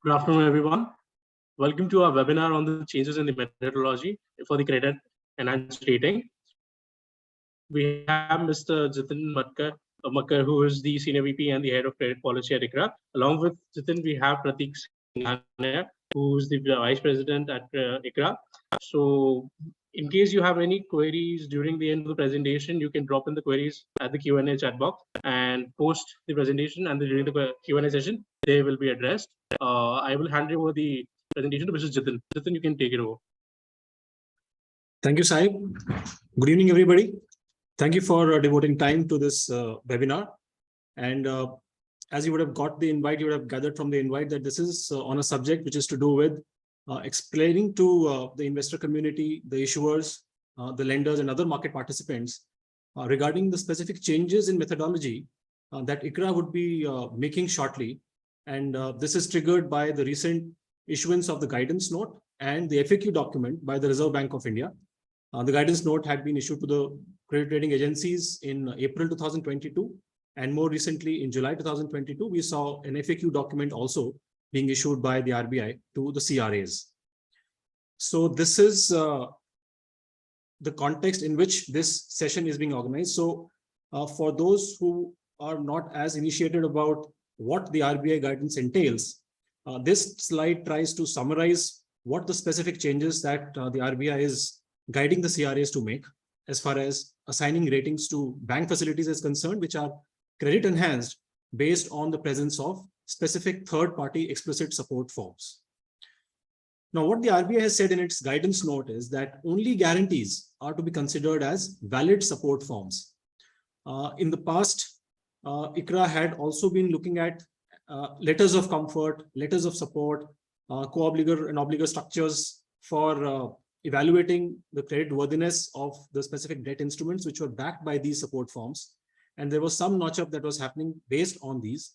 Good afternoon, everyone. Welcome to our webinar on the changes in the methodology for the credit enhanced rating. We have Mr. Jitin Makkar, who is the Senior VP and the Head of Credit Policy at ICRA. Along with Jitin, we have Pratik Singhania, who is the Vice President at ICRA. So in case you have any queries during the end of the presentation, you can drop in the queries at the Q&A chat box and post the presentation, and during the Q&A session, they will be addressed. I will hand over the presentation to Mr. Jitin. Jitin, you can take it over. Thank you, Saib. Good evening, everybody. Thank you for devoting time to this webinar. And as you would have got the invite, you would have gathered from the invite that this is on a subject which is to do with explaining to the investor community, the issuers, the lenders, and other market participants regarding the specific changes in methodology that ICRA would be making shortly. And this is triggered by the recent issuance of the guidance note and the FAQ document by the Reserve Bank of India. The guidance note had been issued to the credit rating agencies in April 2022. And more recently, in July 2022, we saw an FAQ document also being issued by the RBI to the CRAs. So this is the context in which this session is being organized. So for those who are not as initiated about what the RBI guidance entails, this slide tries to summarize what the specific changes that the RBI is guiding the CRAs to make as far as assigning ratings to bank facilities is concerned, which are credit enhanced based on the presence of specific third-party explicit support forms. Now, what the RBI has said in its guidance note is that only guarantees are to be considered as valid support forms. In the past, ICRA had also been looking at letters of comfort, letters of support, co-obligor and obligor structures for evaluating the credit worthiness of the specific debt instruments which were backed by these support forms. And there was some notch-up that was happening based on these.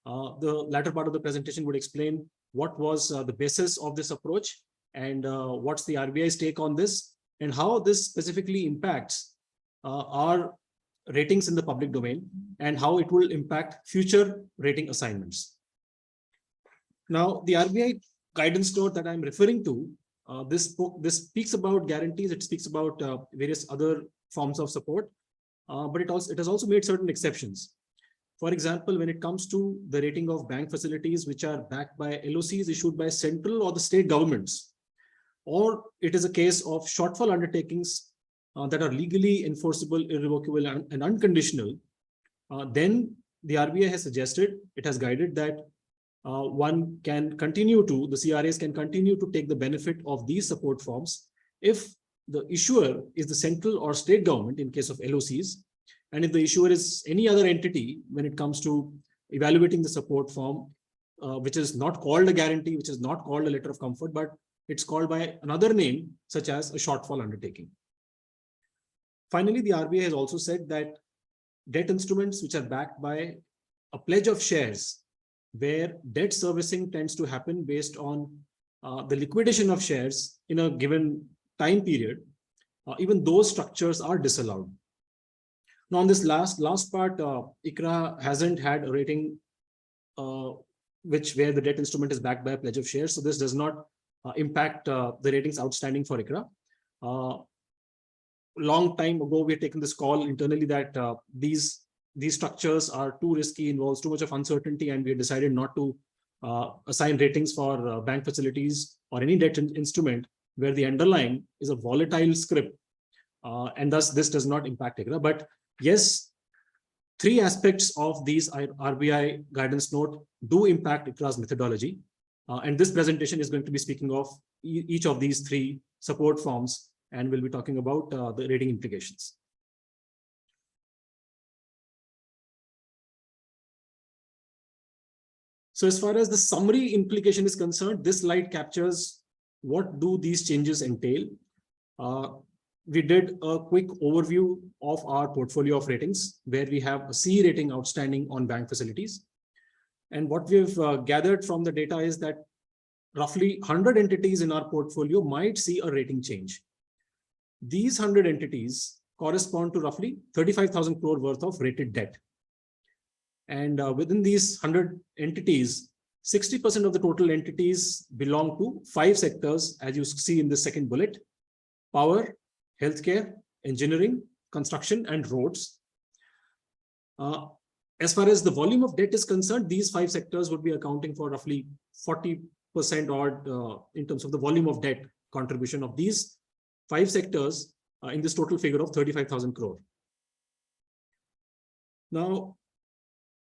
The latter part of the presentation would explain what was the basis of this approach and what's the RBI's take on this and how this specifically impacts our ratings in the public domain and how it will impact future rating assignments. Now, the RBI guidance note that I'm referring to, this speaks about guarantees, it speaks about various other forms of support, but it has also made certain exceptions. For example, when it comes to the rating of bank facilities which are backed by LOCs issued by central or the state governments, or it is a case of shortfall undertakings that are legally enforceable, irrevocable, and unconditional, then the RBI has suggested, it has guided that one can continue to, the CRAs can continue to take the benefit of these support forms if the issuer is the central or state government in case of LOCs, and if the issuer is any other entity when it comes to evaluating the support form, which is not called a guarantee, which is not called a letter of comfort, but it's called by another name, such as a shortfall undertaking. Finally, the RBI has also said that debt instruments which are backed by a pledge of shares, where debt servicing tends to happen based on the liquidation of shares in a given time period, even those structures are disallowed. Now, on this last part, ICRA hasn't had a rating where the debt instrument is backed by a pledge of shares, so this does not impact the ratings outstanding for ICRA. Long time ago, we had taken this call internally that these structures are too risky, involves too much of uncertainty, and we have decided not to assign ratings for bank facilities or any debt instrument where the underlying is a volatile script, and thus this does not impact ICRA. But yes, three aspects of these RBI guidance note do impact ICRA's methodology, and this presentation is going to be speaking of each of these three support forms, and we'll be talking about the rating implications. So as far as the summary implication is concerned, this slide captures what do these changes entail. We did a quick overview of our portfolio of ratings, where we have a C rating outstanding on bank facilities. And what we've gathered from the data is that roughly 100 entities in our portfolio might see a rating change. These 100 entities correspond to roughly 35,000 crore worth of rated debt. And within these 100 entities, 60% of the total entities belong to 5 sectors, as you see in the second bullet: power, healthcare, engineering, construction, and roads. As far as the volume of debt is concerned, these 5 sectors would be accounting for roughly 40% odd in terms of the volume of debt contribution of these 5 sectors in this total figure of 35,000 crore. Now,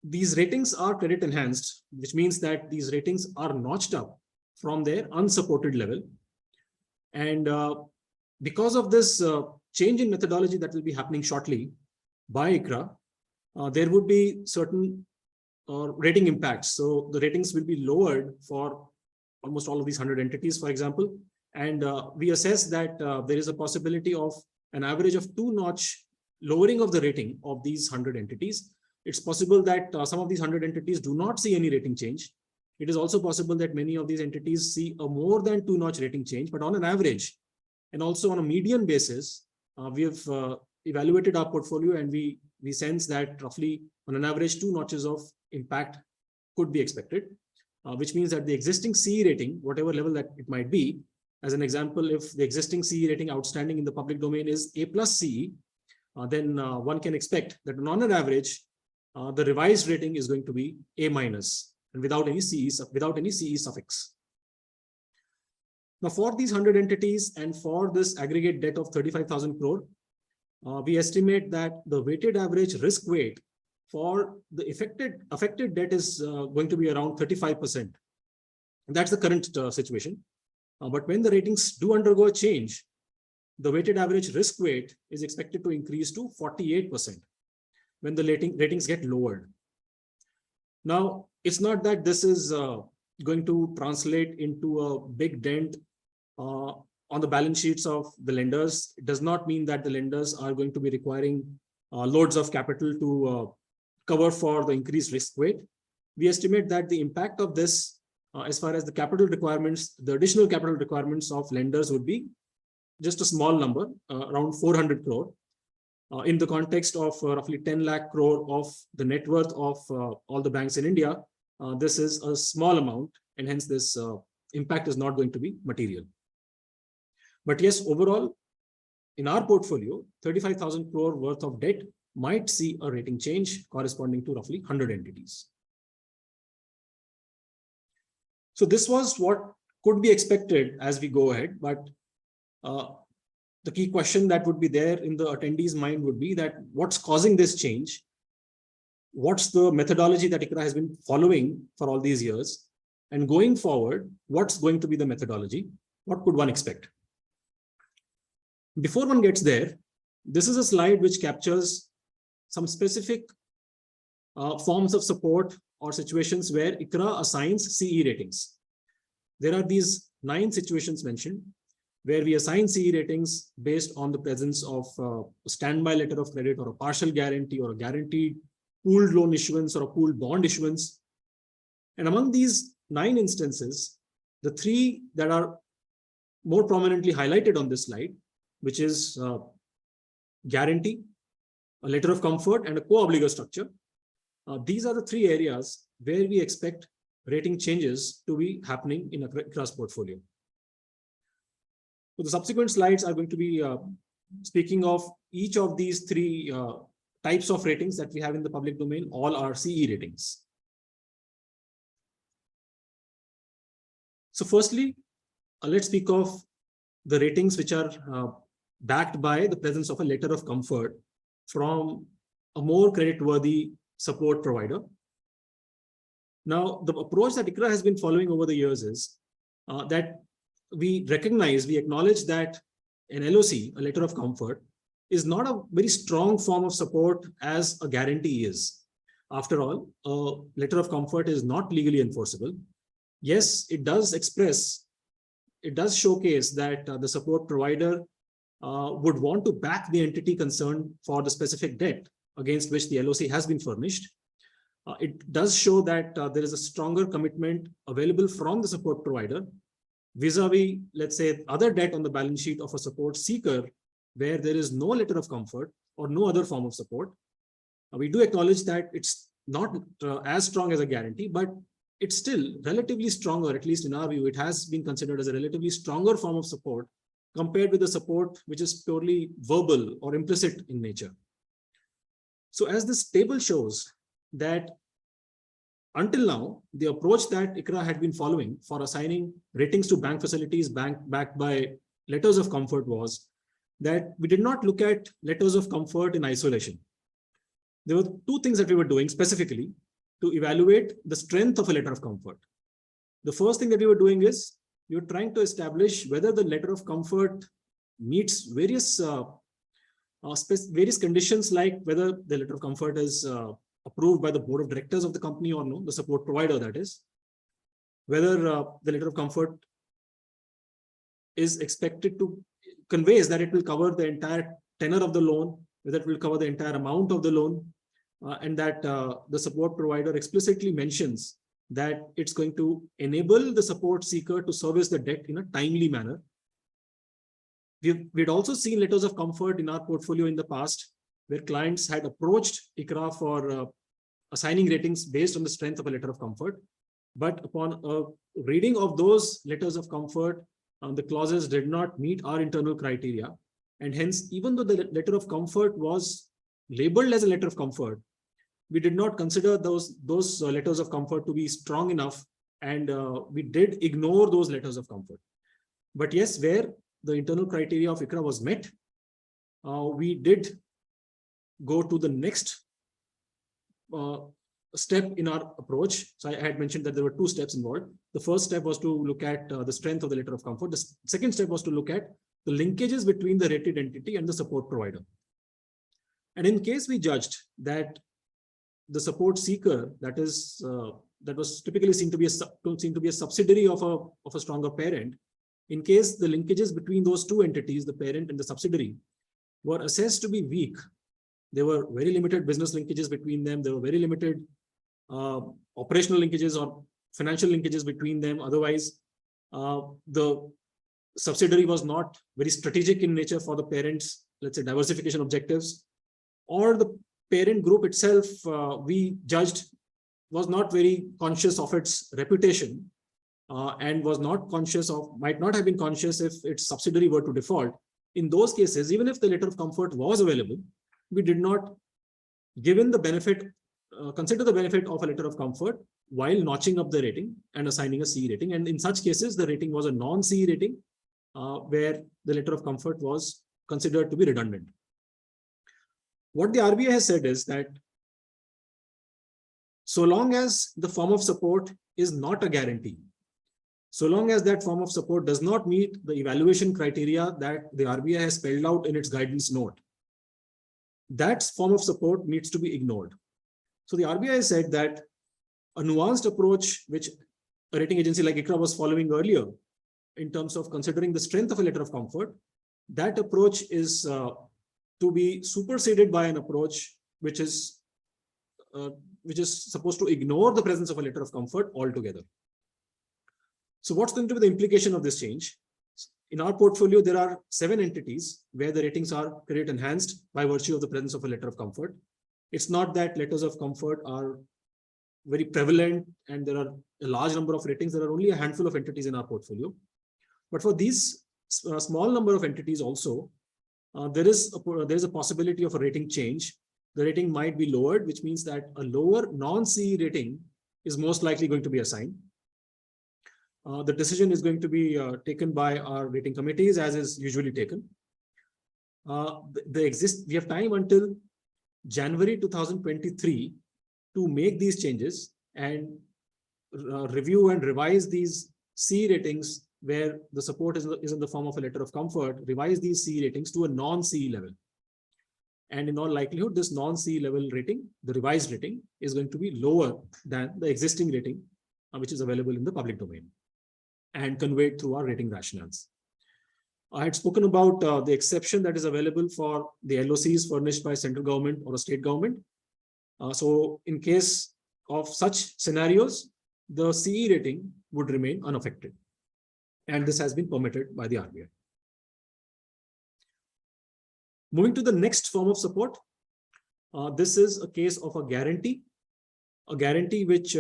these ratings are credit enhanced, which means that these ratings are notched up from their unsupported level. And because of this change in methodology that will be happening shortly by ICRA, there would be certain rating impacts. So the ratings will be lowered for almost all of these 100 entities, for example. And we assess that there is a possibility of an average of 2-notch lowering of the rating of these 100 entities. It's possible that some of these 100 entities do not see any rating change. It is also possible that many of these entities see a more than 2-notch rating change, but on an average and also on a median basis, we have evaluated our portfolio, and we sense that roughly on an average 2 notches of impact could be expected, which means that the existing CE rating, whatever level that it might be, as an example, if the existing CE rating outstanding in the public domain is A+ CE, then one can expect that on an average, the revised rating is going to be A- and without any CE suffix. Now, for these 100 entities and for this aggregate debt of 35,000 crore, we estimate that the weighted average risk weight for the affected debt is going to be around 35%. That's the current situation. But when the ratings do undergo a change, the weighted average risk weight is expected to increase to 48% when the ratings get lowered. Now, it's not that this is going to translate into a big dent on the balance sheets of the lenders. It does not mean that the lenders are going to be requiring loads of capital to cover for the increased risk weight. We estimate that the impact of this, as far as the capital requirements, the additional capital requirements of lenders would be just a small number, around 400 crore. In the context of roughly 10 lakh crore of the net worth of all the banks in India, this is a small amount, and hence this impact is not going to be material. But yes, overall, in our portfolio, 35,000 crore worth of debt might see a rating change corresponding to roughly 100 entities. So this was what could be expected as we go ahead, but the key question that would be there in the attendees' mind would be that what's causing this change? What's the methodology that ICRA has been following for all these years? And going forward, what's going to be the methodology? What could one expect? Before one gets there, this is a slide which captures some specific forms of support or situations where ICRA assigns CE ratings. There are these 9 situations mentioned where we assign CE ratings based on the presence of a standby letter of credit or a partial guarantee or a guaranteed pooled loan issuance or a pooled bond issuance. And among these 9 instances, the 3 that are more prominently highlighted on this slide, which is guarantee, a letter of comfort, and a co-obligor structure. These are the 3 areas where we expect rating changes to be happening in ICRA's portfolio. So the subsequent slides are going to be speaking of each of these 3 types of ratings that we have in the public domain. All are CE ratings. So firstly, let's speak of the ratings which are backed by the presence of a letter of comfort from a more creditworthy support provider. Now, the approach that ICRA has been following over the years is that we acknowledge that an LOC, a letter of comfort, is not a very strong form of support as a guarantee is. After all, a letter of comfort is not legally enforceable. Yes, it does showcase that the support provider would want to back the entity concerned for the specific debt against which the LOC has been furnished. It does show that there is a stronger commitment available from the support provider vis-a-vis, let's say, other debt on the balance sheet of a support seeker where there is no letter of comfort or no other form of support. We do acknowledge that it's not as strong as a guarantee, but it's still relatively stronger, at least in our view, it has been considered as a relatively stronger form of support compared with the support which is purely verbal or implicit in nature. So as this table shows that until now, the approach that ICRA had been following for assigning ratings to bank facilities backed by letters of comfort was that we did not look at letters of comfort in isolation. There were two things that we were doing specifically to evaluate the strength of a letter of comfort. The first thing that we were doing is we were trying to establish whether the letter of comfort meets various conditions, like whether the letter of comfort is approved by the board of directors of the company or no, the support provider, that is, whether the letter of comfort is expected to conveys that it will cover the entire tenor of the loan, whether it will cover the entire amount of the loan, and that the support provider explicitly mentions that it's going to enable the support seeker to service the debt in a timely manner. We'd also seen letters of comfort in our portfolio in the past where clients had approached ICRA for assigning ratings based on the strength of a letter of comfort. But upon a reading of those letters of comfort, the clauses did not meet our internal criteria. And hence, even though the letter of comfort was labeled as a letter of comfort, we did not consider those letters of comfort to be strong enough, and we did ignore those letters of comfort. But yes, where the internal criteria of ICRA was met, we did go to the next step in our approach. So I had mentioned that there were two steps involved. The first step was to look at the strength of the letter of comfort. The second step was to look at the linkages between the rated entity and the support provider. And in case we judged that the support seeker, that was typically seen to be a subsidiary of a stronger parent, in case the linkages between those two entities, the parent and the subsidiary, were assessed to be weak, there were very limited business linkages between them, there were very limited operational linkages or financial linkages between them. Otherwise, the subsidiary was not very strategic in nature for the parent's, let's say, diversification objectives, or the parent group itself, we judged, was not very conscious of its reputation, and was not conscious of, might not have been conscious if its subsidiary were to default. In those cases, even if the letter of comfort was available, we did not consider the benefit of a letter of comfort while notching up the rating and assigning a C rating. And in such cases, the rating was a non-C rating, where the letter of comfort was considered to be redundant. What the RBI has said is that so long as the form of support is not a guarantee, so long as that form of support does not meet the evaluation criteria that the RBI has spelled out in its guidance note, that form of support needs to be ignored. So the RBI said that a nuanced approach, which a rating agency like ICRA was following earlier in terms of considering the strength of a letter of comfort, that approach is to be superseded by an approach which is supposed to ignore the presence of a letter of comfort altogether. So what's going to be the implication of this change? In our portfolio, there are 7 entities where the ratings are credit enhanced by virtue of the presence of a letter of comfort. It's not that letters of comfort are very prevalent and there are a large number of ratings. There are only a handful of entities in our portfolio. But for these small number of entities also, there is a possibility of a rating change. The rating might be lowered, which means that a lower non-C rating is most likely going to be assigned. The decision is going to be taken by our rating committees, as is usually taken. We have time until January 2023 to make these changes and review and revise these C ratings where the support is in the form of a letter of comfort, revise these C ratings to a non-C level. And in all likelihood, this non-C level rating, the revised rating, is going to be lower than the existing rating, which is available in the public domain and conveyed through our rating rationales. I had spoken about the exception that is available for the LOCs furnished by central government or a state government. So in case of such scenarios, the CE rating would remain unaffected. And this has been permitted by the RBI. Moving to the next form of support, this is a case of a guarantee which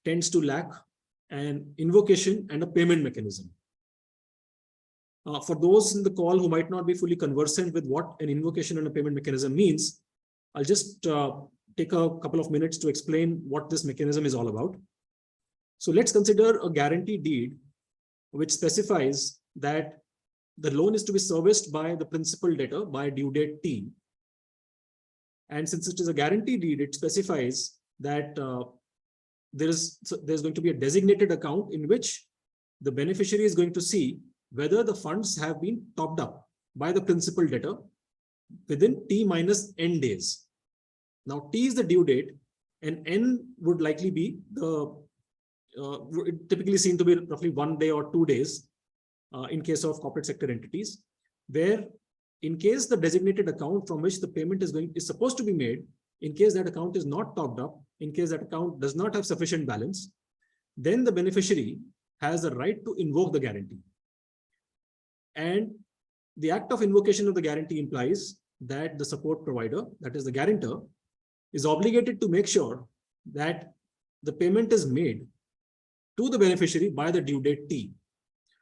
tends to lack an invocation and a payment mechanism. For those in the call who might not be fully conversant with what an invocation and a payment mechanism means, I'll just take a couple of minutes to explain what this mechanism is all about. So let's consider a guarantee deed which specifies that the loan is to be serviced by the principal debtor by due date T. And since it is a guarantee deed, it specifies that there's going to be a designated account in which the beneficiary is going to see whether the funds have been topped up by the principal debtor within T minus N days. Now, T is the due date, and N would likely be the typically seen to be roughly 1 day or 2 days in case of corporate sector entities, where in case the designated account from which the payment is supposed to be made, in case that account is not topped up, in case that account does not have sufficient balance, then the beneficiary has the right to invoke the guarantee. And the act of invocation of the guarantee implies that the support provider, that is the guarantor, is obligated to make sure that the payment is made to the beneficiary by the due date T.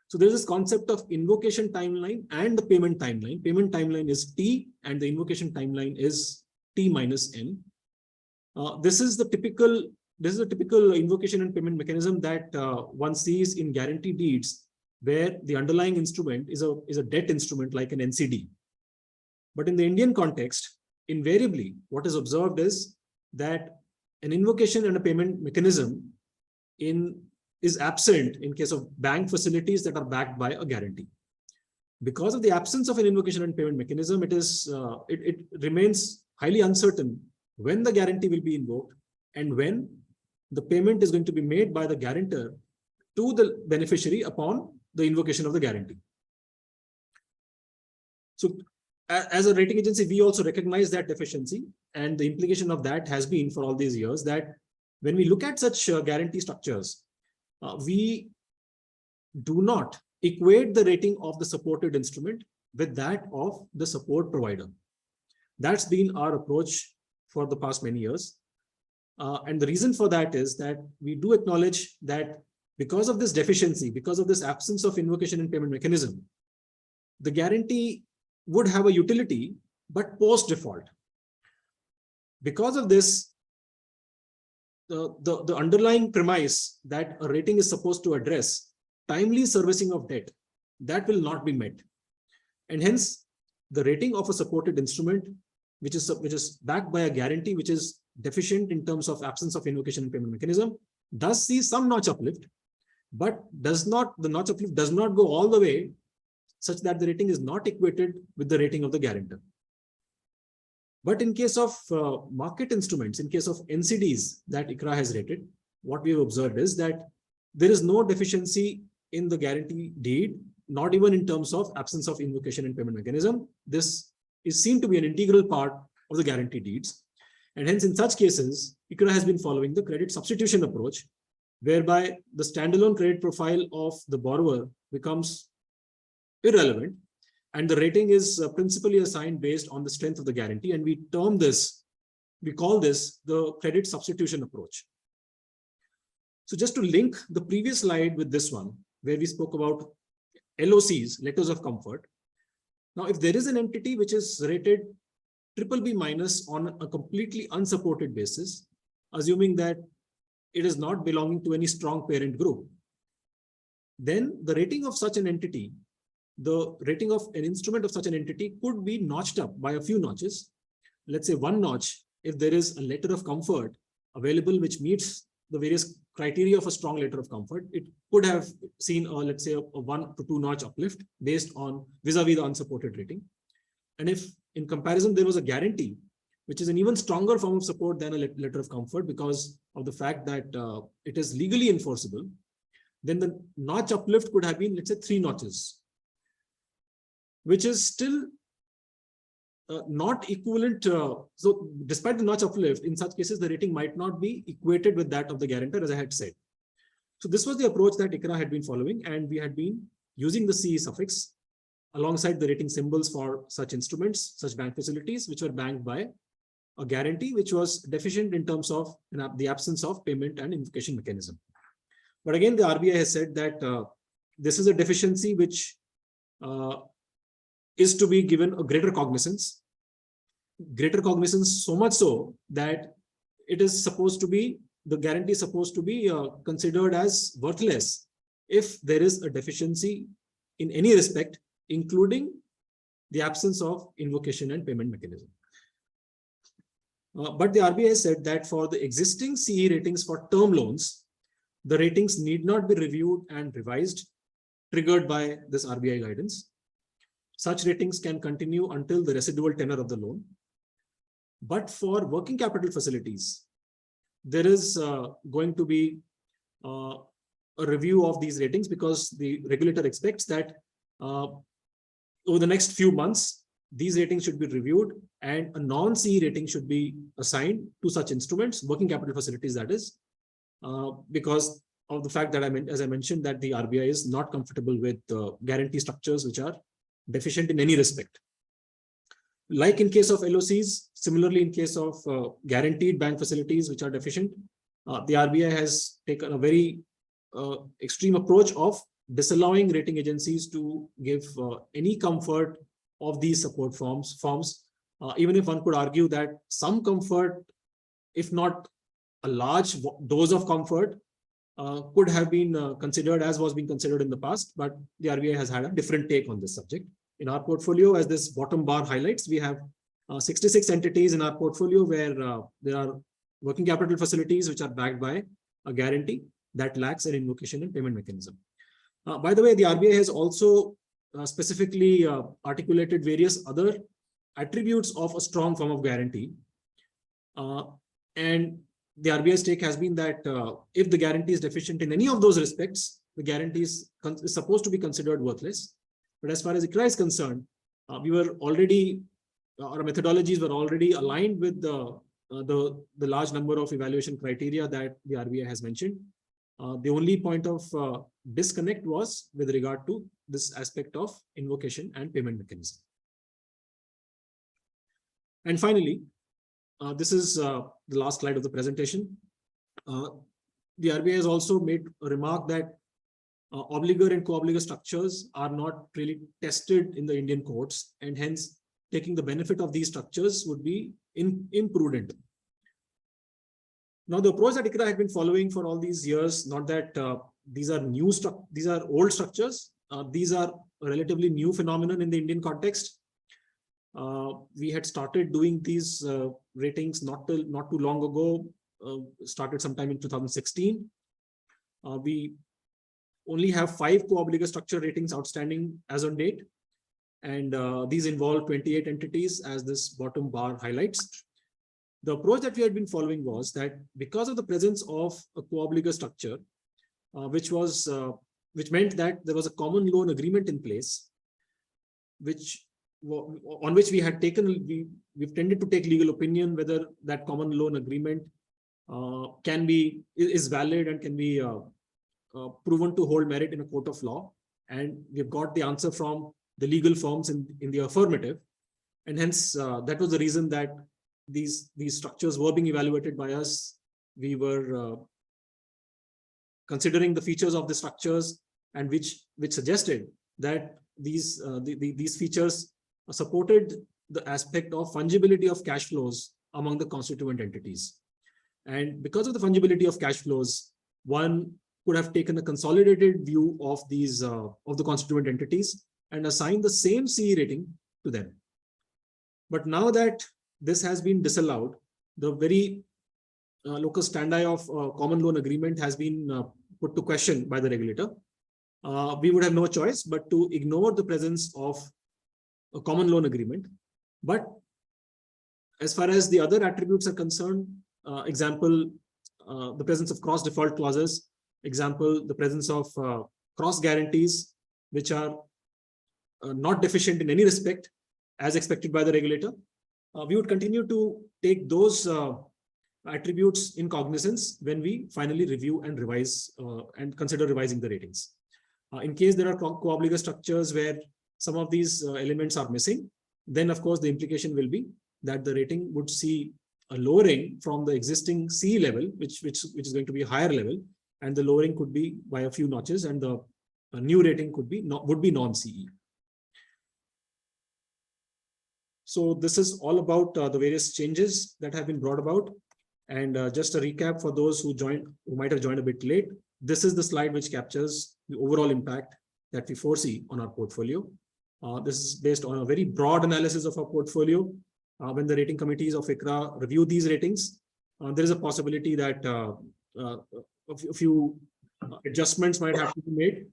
So there's this concept of invocation timeline and the payment timeline. Payment timeline is T and the invocation timeline is T minus N. This is a typical invocation and payment mechanism that one sees in guarantee deeds, where the underlying instrument is a debt instrument like an NCD. But in the Indian context, invariably, what is observed is that an invocation and a payment mechanism is absent in case of bank facilities that are backed by a guarantee. Because of the absence of an invocation and payment mechanism, it remains highly uncertain when the guarantee will be invoked and when the payment is going to be made by the guarantor to the beneficiary upon the invocation of the guarantee. So as a rating agency, we also recognize that deficiency, and the implication of that has been for all these years that when we look at such guarantee structures, we do not equate the rating of the supported instrument with that of the support provider. That's been our approach for the past many years. And the reason for that is that we do acknowledge that because of this deficiency, because of this absence of invocation and payment mechanism, the guarantee would have a utility, but post-default. Because of this, the underlying premise that a rating is supposed to address timely servicing of debt, that will not be met. And hence, the rating of a supported instrument, which is backed by a guarantee, which is deficient in terms of absence of invocation and payment mechanism, does see some notch uplift, but the notch uplift does not go all the way such that the rating is not equated with the rating of the guarantor. But in case of market instruments, in case of NCDs that ICRA has rated, what we have observed is that there is no deficiency in the guarantee deed, not even in terms of absence of invocation and payment mechanism. This is seen to be an integral part of the guarantee deeds. And hence, in such cases, ICRA has been following the credit substitution approach, whereby the standalone credit profile of the borrower becomes irrelevant, and the rating is principally assigned based on the strength of the guarantee. And we call this the credit substitution approach. So just to link the previous slide with this one, where we spoke about LOCs, letters of comfort. Now, if there is an entity which is rated BBB minus on a completely unsupported basis, assuming that it is not belonging to any strong parent group, then the rating of such an entity, the rating of an instrument of such an entity could be notched up by a few notches. Let's say one notch, if there is a letter of comfort available which meets the various criteria of a strong letter of comfort, it could have seen, let's say, a 1 to 2 notch uplift based on vis-a-vis the unsupported rating. And if in comparison, there was a guarantee, which is an even stronger form of support than a letter of comfort because of the fact that it is legally enforceable, then the notch uplift could have been, let's say, 3 notches, which is still not equivalent. So despite the notch uplift, in such cases, the rating might not be equated with that of the guarantor, as I had said. So this was the approach that ICRA had been following, and we had been using the CE suffix alongside the rating symbols for such instruments, such bank facilities, which were backed by a guarantee which was deficient in terms of the absence of payment and invocation mechanism. But again, the RBI has said that this is a deficiency which is to be given a greater cognizance so much so that it is supposed to be, the guarantee is supposed to be considered as worthless if there is a deficiency in any respect, including the absence of invocation and payment mechanism. But the RBI has said that for the existing CE ratings for term loans, the ratings need not be reviewed and revised, triggered by this RBI guidance. Such ratings can continue until the residual tenor of the loan. But for working capital facilities, there is going to be a review of these ratings, because the regulator expects that over the next few months, these ratings should be reviewed and a non-CE rating should be assigned to such instruments, working capital facilities, that is, because of the fact that as I mentioned, that the RBI is not comfortable with guarantee structures which are deficient in any respect. Like in case of LOCs, similarly in case of guaranteed bank facilities which are deficient, the RBI has taken a very extreme approach of disallowing rating agencies to give any comfort of these support forms, even if one could argue that some comfort, if not a large dose of comfort, could have been considered as was being considered in the past, but the RBI has had a different take on this subject. In our portfolio, as this bottom bar highlights, we have 66 entities in our portfolio where there are working capital facilities which are backed by a guarantee that lacks an invocation and payment mechanism. By the way, the RBI has also specifically articulated various other attributes of a strong form of guarantee. And the RBI's take has been that if the guarantee is deficient in any of those respects, the guarantee is supposed to be considered worthless. But as far as ICRA is concerned, we were already, our methodologies were already aligned with the large number of evaluation criteria that the RBI has mentioned. The only point of disconnect was with regard to this aspect of invocation and payment mechanism. And finally, this is the last slide of the presentation. The RBI has also made a remark that obligor and co-obligor structures are not really tested in the Indian courts, and hence taking the benefit of these structures would be imprudent. Now, the approach that ICRA had been following for all these years, not that these are old structures, these are a relatively new phenomenon in the Indian context. We had started doing these ratings not too long ago, started sometime in 2016. We only have 5 co-obligor structure ratings outstanding as on date, and these involve 28 entities, as this bottom bar highlights. The approach that we had been following was that because of the presence of a co-obligor structure, which meant that there was a common loan agreement in place, on which we had taken, we've tended to take legal opinion whether that common loan agreement is valid and can be proven to hold merit in a court of law. And we've got the answer from the legal firms in the affirmative. And hence, that was the reason that these structures were being evaluated by us. We were considering the features of the structures, and which suggested that these features supported the aspect of fungibility of cash flows among the constituent entities. And because of the fungibility of cash flows, one could have taken a consolidated view of these of the constituent entities and assigned the same CE rating to them. But now that this has been disallowed, the very locus standi of common loan agreement has been put to question by the regulator. We would have no choice but to ignore the presence of a common loan agreement. But as far as the other attributes are concerned, example, the presence of cross default clauses, example, the presence of cross guarantees, which are not deficient in any respect as expected by the regulator, we would continue to take those attributes in cognizance when we finally review and revise and consider revising the ratings. In case there are co-obligor structures where some of these elements are missing, then of course the implication will be that the rating would see a lowering from the existing CE level, which is going to be a higher level, and the lowering could be by a few notches, and the new rating would be non-CE. So this is all about the various changes that have been brought about. And just a recap for those who might have joined a bit late. This is the slide which captures the overall impact that we foresee on our portfolio. This is based on a very broad analysis of our portfolio. When the rating committees of ICRA review these ratings, there is a possibility that a few adjustments might have to be made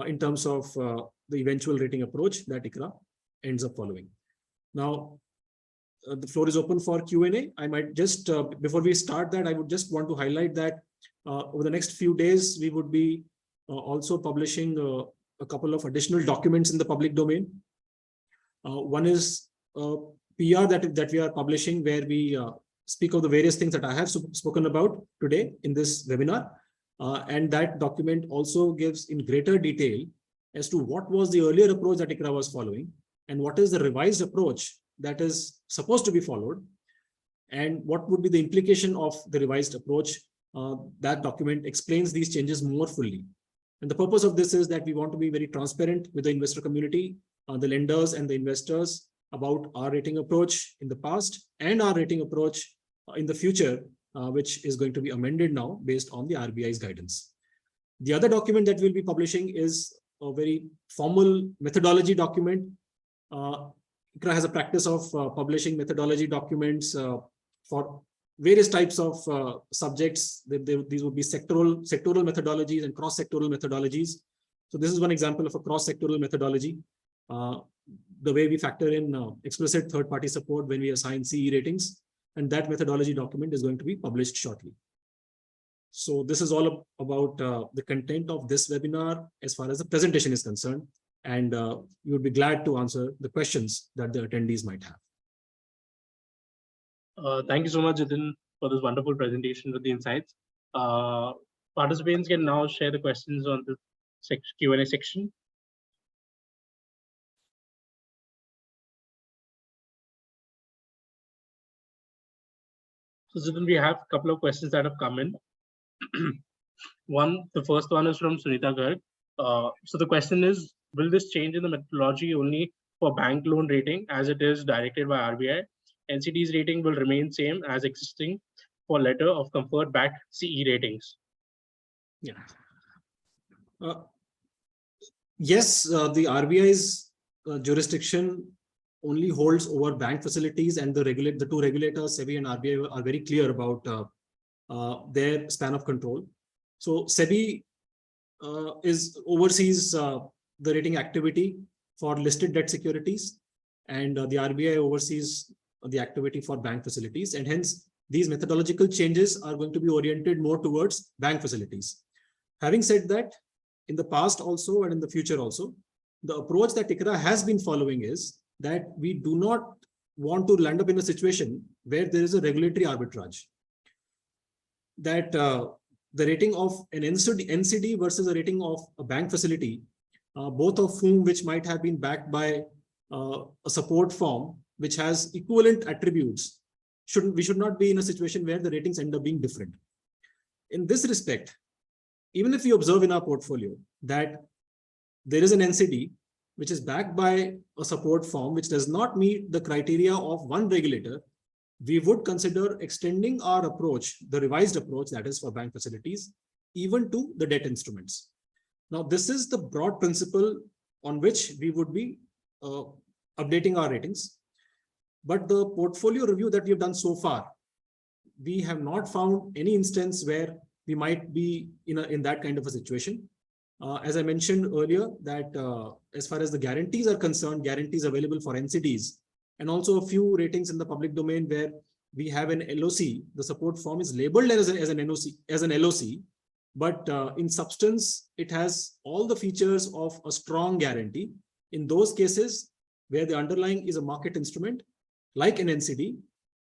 in terms of the eventual rating approach that ICRA ends up following. Now, the floor is open for Q&A. I might just, before we start that, I would just want to highlight that over the next few days, we would be also publishing a couple of additional documents in the public domain. One is PR that we are publishing, where we speak of the various things that I have spoken about today in this webinar. And that document also gives in greater detail as to what was the earlier approach that ICRA was following, and what is the revised approach that is supposed to be followed, and what would be the implication of the revised approach. That document explains these changes more fully. And the purpose of this is that we want to be very transparent with the investor community, the lenders and the investors, about our rating approach in the past and our rating approach in the future, which is going to be amended now based on the RBI's guidance. The other document that we'll be publishing is a very formal methodology document. ICRA has a practice of publishing methodology documents for various types of subjects. These would be sectoral methodologies and cross-sectoral methodologies. So this is one example of a cross-sectoral methodology. The way we factor in explicit third-party support when we assign CE ratings, and that methodology document is going to be published shortly. So this is all about the content of this webinar as far as the presentation is concerned. And you would be glad to answer the questions that the attendees might have. Thank you so much, Jitin, for this wonderful presentation with the insights. Participants can now share the questions on the Q&A section. So Jitin, we have a couple of questions that have come in. The first one is from Sunita Garg. So the question is, will this change in the methodology only for bank loan rating as it is directed by RBI? NCD's rating will remain same as existing for letter of comfort backed CE ratings. Yeah. Yes, the RBI's jurisdiction only holds over bank facilities, and the two regulators, SEBI and RBI, are very clear about their span of control. So SEBI oversees the rating activity for listed debt securities, and the RBI oversees the activity for bank facilities, and hence these methodological changes are going to be oriented more towards bank facilities. Having said that, in the past also and in the future also, the approach that ICRA has been following is that we do not want to land up in a situation where there is a regulatory arbitrage. That the rating of an NCD versus a rating of a bank facility, both of whom which might have been backed by a support firm which has equivalent attributes, we should not be in a situation where the ratings end up being different. In this respect, even if we observe in our portfolio that there is an NCD which is backed by a support firm which does not meet the criteria of one regulator, we would consider extending our approach, the revised approach that is for bank facilities, even to the debt instruments. Now, this is the broad principle on which we would be updating our ratings. But the portfolio review that we have done so far, we have not found any instance where we might be in that kind of a situation. As I mentioned earlier, that as far as the guarantees are concerned, guarantees available for NCDs, and also a few ratings in the public domain where we have an LOC, the support form is labeled as an LOC, but in substance, it has all the features of a strong guarantee. In those cases where the underlying is a market instrument, like an NCD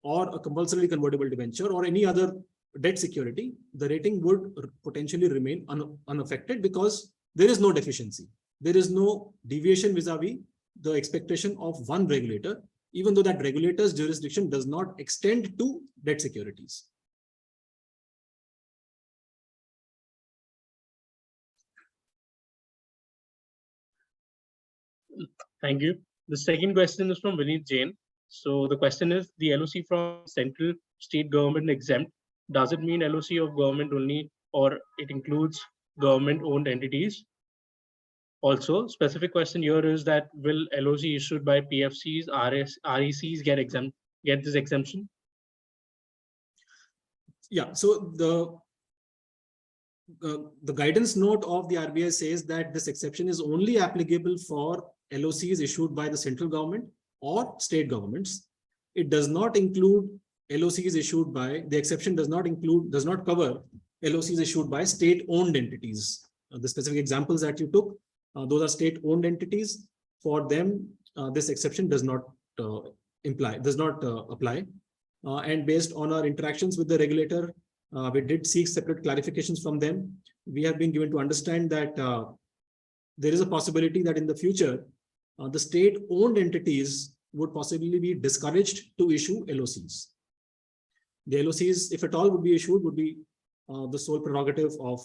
or a compulsorily convertible debenture or any other debt security, the rating would potentially remain unaffected because there is no deficiency. There is no deviation vis-a-vis the expectation of one regulator, even though that regulator's jurisdiction does not extend to debt securities. Thank you. The second question is from Vineet Jain. So the question is, the LOC from central state government exempt, does it mean LOC of government only, or it includes government owned entities? Also, specific question here is that will LOC issued by PFCs, RECs get this exemption? Yeah, so the guidance note of the RBI says that this exception is only applicable for LOCs issued by the central government or state governments. It does not include LOCs issued by, the exception does not cover LOCs issued by state-owned entities. The specific examples that you took, those are state-owned entities. For them, this exception does not apply. And based on our interactions with the regulator, we did seek separate clarifications from them. We have been given to understand that there is a possibility that in the future, the state-owned entities would possibly be discouraged to issue LOCs. The LOCs, if at all would be issued, would be the sole prerogative of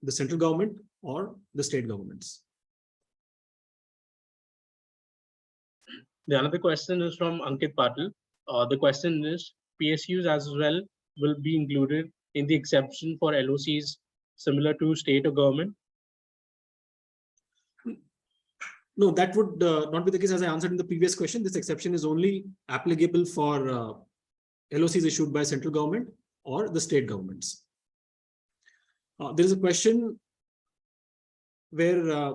the central government or the state governments. The another question is from Ankit Patil. The question is, PSUs as well will be included in the exception for LOCs similar to state or government? No, that would not be the case. As I answered in the previous question, this exception is only applicable for LOCs issued by central government or the state governments. There is a question where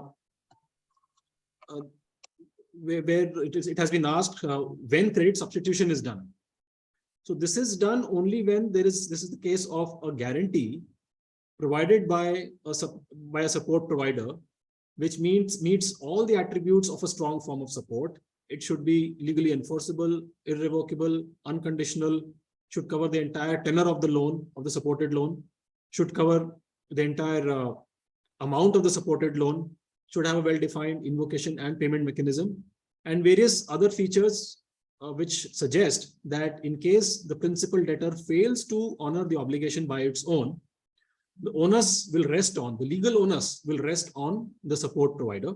it has been asked when credit substitution is done. So this is done only when this is the case of a guarantee provided by a support provider, which meets all the attributes of a strong form of support. It should be legally enforceable, irrevocable, unconditional, should cover the entire tenor of the loan, of the supported loan, should cover the entire amount of the supported loan, should have a well-defined invocation and payment mechanism, and various other features which suggest that in case the principal debtor fails to honor the obligation by its own, the onus will rest on, the legal onus will rest on the support provider.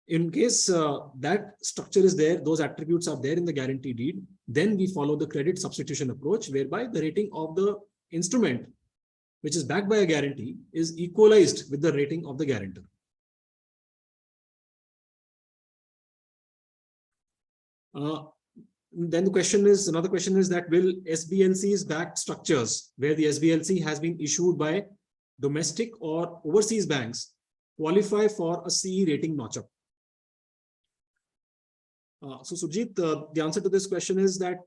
In case that structure is there, those attributes are there in the guarantee deed, then we follow the credit substitution approach, whereby the rating of the instrument, which is backed by a guarantee, is equalized with the rating of the guarantor. Then another question is that will SBLCs backed structures where the SBLC has been issued by domestic or overseas banks qualify for a CE rating notch-up? So Sujit, the answer to this question is that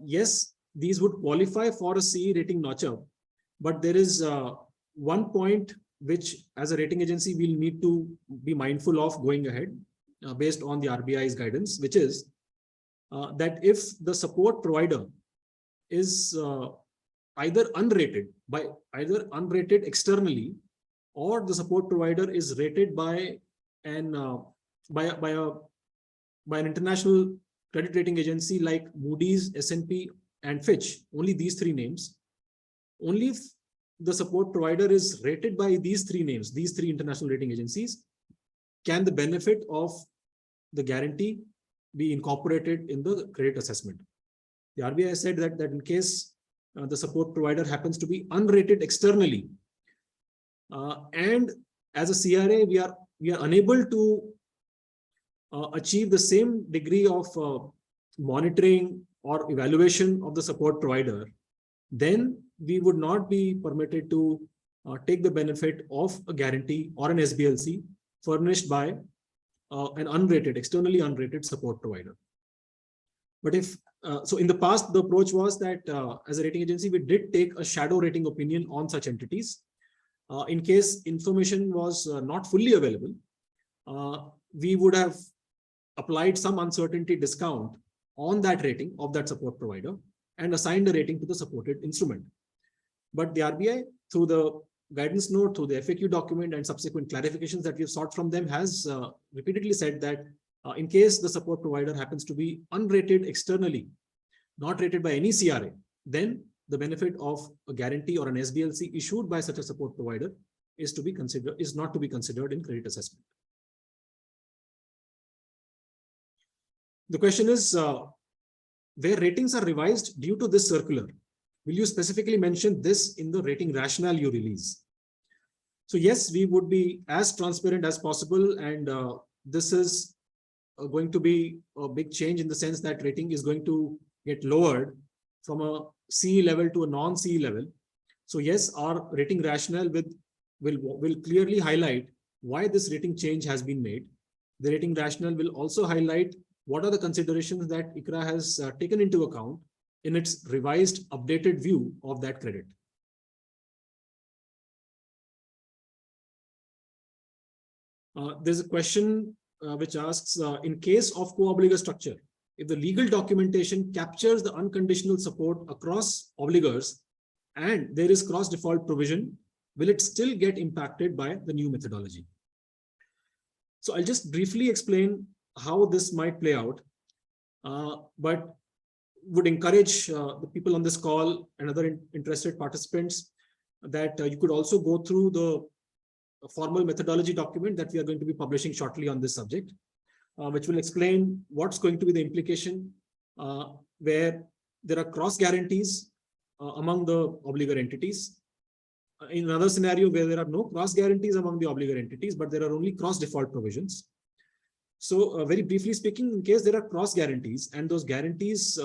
yes, these would qualify for a CE rating notch-up, but there is one point which as a rating agency we'll need to be mindful of going ahead based on the RBI's guidance, which is that if the support provider is either unrated externally, or the support provider is rated by an international credit rating agency like Moody's, S&P, and Fitch, only these three names. Only if the support provider is rated by these three names, these three international rating agencies, can the benefit of the guarantee be incorporated in the credit assessment. The RBI said that in case the support provider happens to be unrated externally, and as a CRA we are unable to achieve the same degree of monitoring or evaluation of the support provider, then we would not be permitted to take the benefit of a guarantee or an SBLC furnished by an unrated, externally unrated support provider. But if so, in the past, the approach was that as a rating agency, we did take a shadow rating opinion on such entities. In case information was not fully available, we would have applied some uncertainty discount on that rating of that support provider and assigned a rating to the supported instrument. But the RBI, through the guidance note, through the FAQ document and subsequent clarifications that we've sought from them, has repeatedly said that In case the support provider happens to be unrated externally, not rated by any CRA, then the benefit of a guarantee or an SBLC issued by such a support provider is not to be considered in credit assessment. The question is, where ratings are revised due to this circular, will you specifically mention this in the rating rationale you release? So yes, we would be as transparent as possible, and this is going to be a big change in the sense that rating is going to get lowered from a CE level to a non-CE level. So yes, our rating rationale will clearly highlight why this rating change has been made. The rating rationale will also highlight what are the considerations that ICRA has taken into account in its revised, updated view of that credit. There's a question which asks, in case of co-obligor structure, if the legal documentation captures the unconditional support across obligors and there is cross-default provision, will it still get impacted by the new methodology? So I'll just briefly explain how this might play out, but would encourage the people on this call and other interested participants that you could also go through the formal methodology document that we are going to be publishing shortly on this subject, which will explain what's going to be the implication where there are cross guarantees among the obligor entities. In another scenario where there are no cross guarantees among the obligor entities, but there are only cross default provisions. So very briefly speaking, in case there are cross guarantees and those guarantees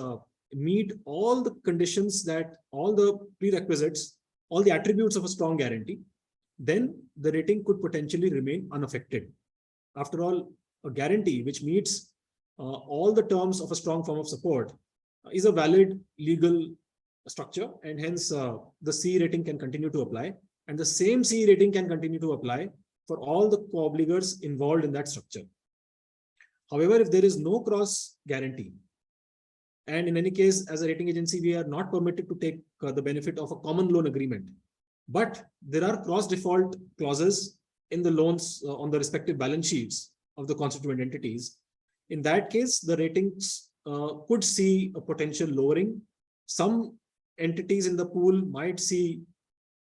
meet all the conditions, that all the prerequisites, all the attributes of a strong guarantee, then the rating could potentially remain unaffected. After all, a guarantee which meets all the terms of a strong form of support is a valid legal structure, and hence the CE rating can continue to apply, and the same CE rating can continue to apply for all the co-obligors involved in that structure. However, if there is no cross guarantee, and in any case, as a rating agency, we are not permitted to take the benefit of a common loan agreement, but there are cross default clauses in the loans on the respective balance sheets of the constituent entities. In that case, the ratings could see a potential lowering. Some entities in the pool might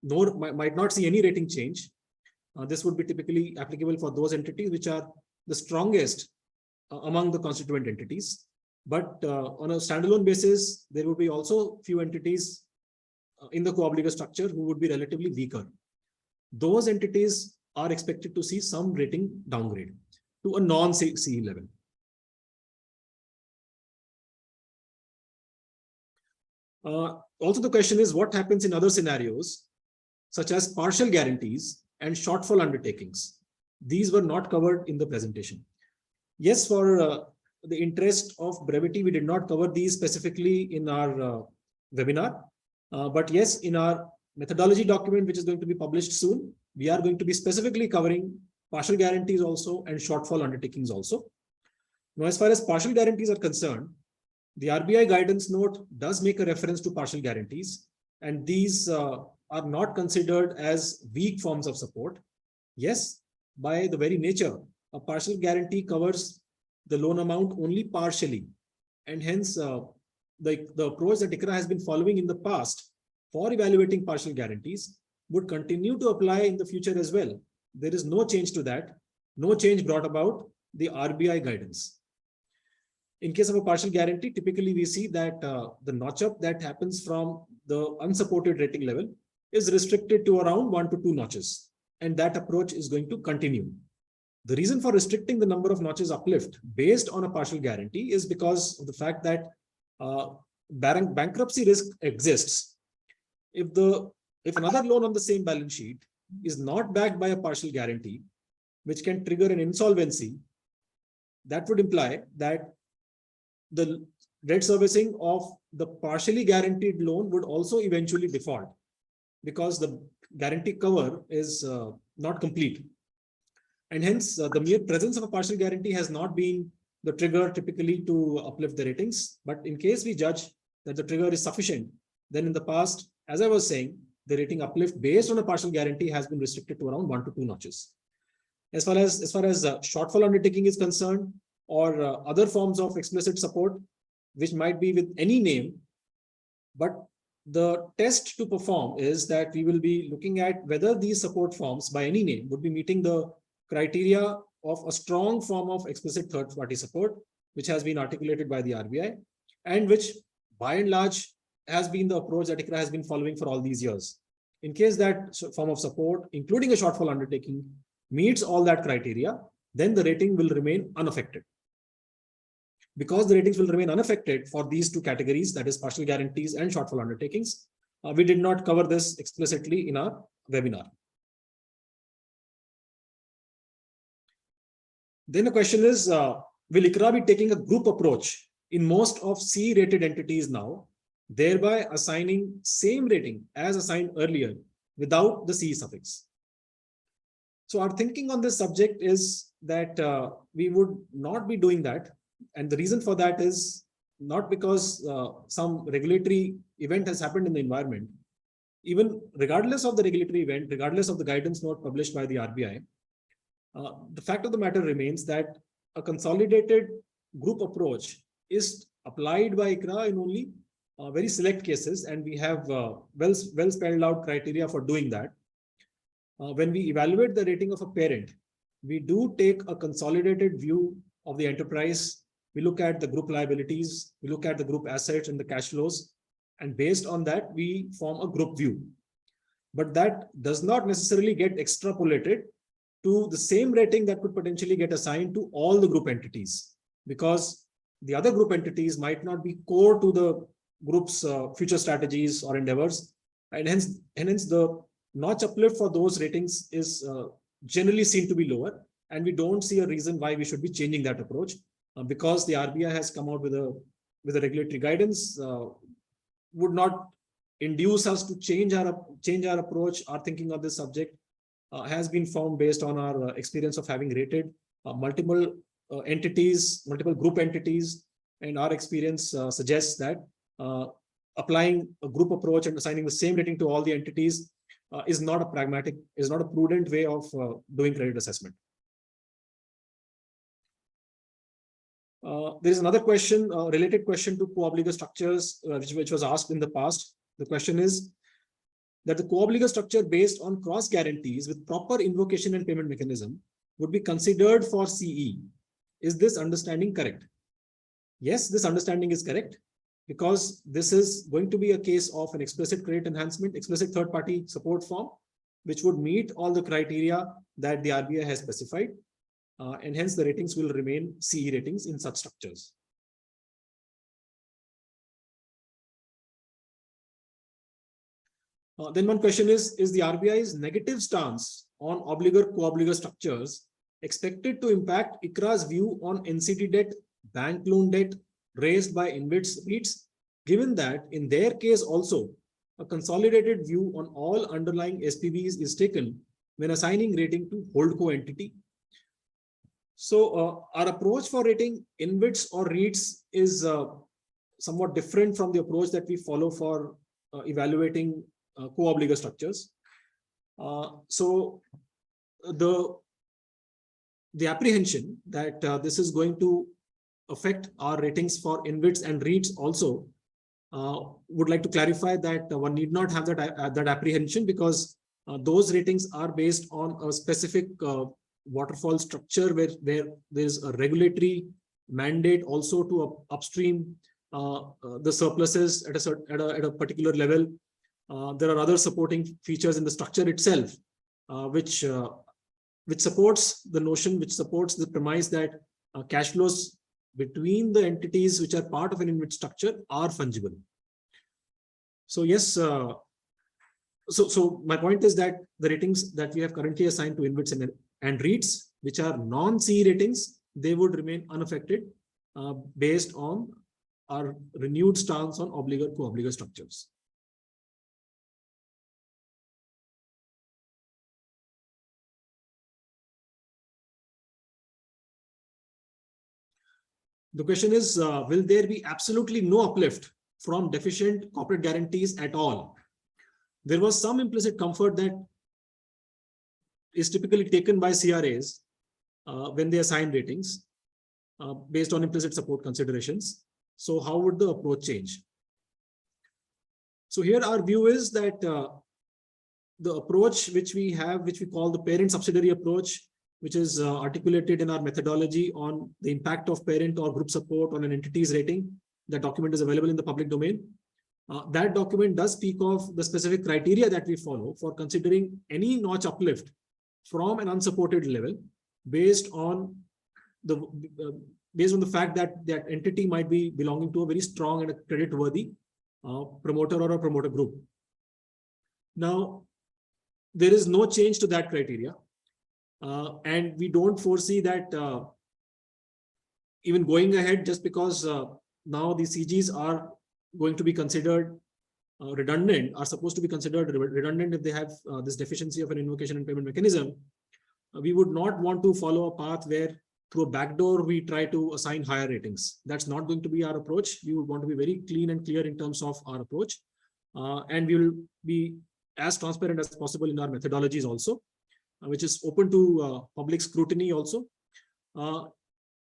not see any rating change. This would be typically applicable for those entities which are the strongest among the constituent entities. But on a standalone basis, there would be also few entities in the co-obligor structure who would be relatively weaker. Those entities are expected to see some rating downgrade to a non-CE level. Also, the question is what happens in other scenarios, such as partial guarantees and shortfall undertakings. These were not covered in the presentation. Yes, for the interest of brevity, we did not cover these specifically in our webinar. But yes, in our methodology document, which is going to be published soon, we are going to be specifically covering partial guarantees also and shortfall undertakings also. Now, as far as partial guarantees are concerned, the RBI guidance note does make a reference to partial guarantees, and these are not considered as weak forms of support. Yes, by the very nature, a partial guarantee covers the loan amount only partially, and hence the approach that ICRA has been following in the past for evaluating partial guarantees would continue to apply in the future as well. There is no change to that, no change brought about the RBI guidance. In case of a partial guarantee, typically we see that the notch-up that happens from the unsupported rating level is restricted to around 1 to 2 notches, and that approach is going to continue. The reason for restricting the number of notches uplift based on a partial guarantee is because of the fact that bankruptcy risk exists. If another loan on the same balance sheet is not backed by a partial guarantee, which can trigger an insolvency, that would imply that the debt servicing of the partially guaranteed loan would also eventually default because the guarantee cover is not complete. And hence, the mere presence of a partial guarantee has not been the trigger typically to uplift the ratings. But in case we judge that the trigger is sufficient, then in the past, as I was saying, the rating uplift based on a partial guarantee has been restricted to around 1 to 2 notches. As far as shortfall undertaking is concerned, or other forms of explicit support, which might be with any name. But the test to perform is that we will be looking at whether these support forms by any name would be meeting the criteria of a strong form of explicit third-party support, which has been articulated by the RBI, and which by and large has been the approach that ICRA has been following for all these years. In case that form of support, including a shortfall undertaking, meets all that criteria, then the rating will remain unaffected. Because the ratings will remain unaffected for these two categories, that is partial guarantees and shortfall undertakings, we did not cover this explicitly in our webinar. Then the question is, will ICRA be taking a group approach in most of C-rated entities now, thereby assigning same rating as assigned earlier without the C suffix? So our thinking on this subject is that we would not be doing that. And the reason for that is not because some regulatory event has happened in the environment. Even regardless of the regulatory event, regardless of the guidance note published by the RBI, the fact of the matter remains that a consolidated group approach is applied by ICRA in only very select cases, and we have well spelled out criteria for doing that. When we evaluate the rating of a parent, we do take a consolidated view of the enterprise. We look at the group liabilities, we look at the group assets and the cash flows, and based on that, we form a group view. But that does not necessarily get extrapolated to the same rating that could potentially get assigned to all the group entities, because the other group entities might not be core to the group's future strategies or endeavors, and hence the notch uplift for those ratings is generally seen to be lower, and we don't see a reason why we should be changing that approach, because the RBI has come out with a regulatory guidance, would not induce us to change our approach. Our thinking of this subject has been formed based on our experience of having rated multiple entities, multiple group entities, and our experience suggests that applying a group approach and assigning the same rating to all the entities is not a prudent way of doing credit assessment. There is another question, related question to co-obligor structures, which was asked in the past. The question is that the co-obligor structure based on cross guarantees with proper invocation and payment mechanism would be considered for CE. Is this understanding correct? Yes, this understanding is correct, because this is going to be a case of an explicit credit enhancement, explicit third-party support form, which would meet all the criteria that the RBI has specified. And hence the ratings will remain CE ratings in such structures. Then one question is the RBI's negative stance on obligor co-obligor structures expected to impact ICRA's view on NCD debt, bank loan debt raised by InvITs REITs, given that in their case also a consolidated view on all underlying SPVs is taken when assigning rating to holdco entity? So our approach for rating InvITs or REITs is somewhat different from the approach that we follow for evaluating co-obligor structures. So the apprehension that this is going to affect our ratings for InvITs and REITs also would like to clarify that one need not have that apprehension, because those ratings are based on a specific waterfall structure where there is a regulatory mandate also to upstream the surpluses at a particular level. There are other supporting features in the structure itself, which supports the notion, which supports the premise that cash flows between the entities which are part of an InvIT structure are fungible. So yes, so my point is that the ratings that we have currently assigned to InvITs and REITs, which are non-CE ratings, they would remain unaffected based on our renewed stance on obligor co-obligor structures. The question is, will there be absolutely no uplift from deficient corporate guarantees at all? There was some implicit comfort that is typically taken by CRAs when they assign ratings. based on implicit support considerations. So how would the approach change? So here our view is that the approach which we have, which we call the parent subsidiary approach, which is articulated in our methodology on the impact of parent or group support on an entity's rating. The document is available in the public domain. That document does speak of the specific criteria that we follow for considering any notch uplift from an unsupported level based on the fact that that entity might be belonging to a very strong and a credit-worthy promoter or a promoter group. Now, there is no change to that criteria. And we don't foresee that even going ahead, just because now the CGs are going to be considered redundant, are supposed to be considered redundant if they have this deficiency of an invocation and payment mechanism. We would not want to follow a path where through a backdoor we try to assign higher ratings. That's not going to be our approach. We would want to be very clean and clear in terms of our approach. And we will be as transparent as possible in our methodologies also, which is open to public scrutiny also.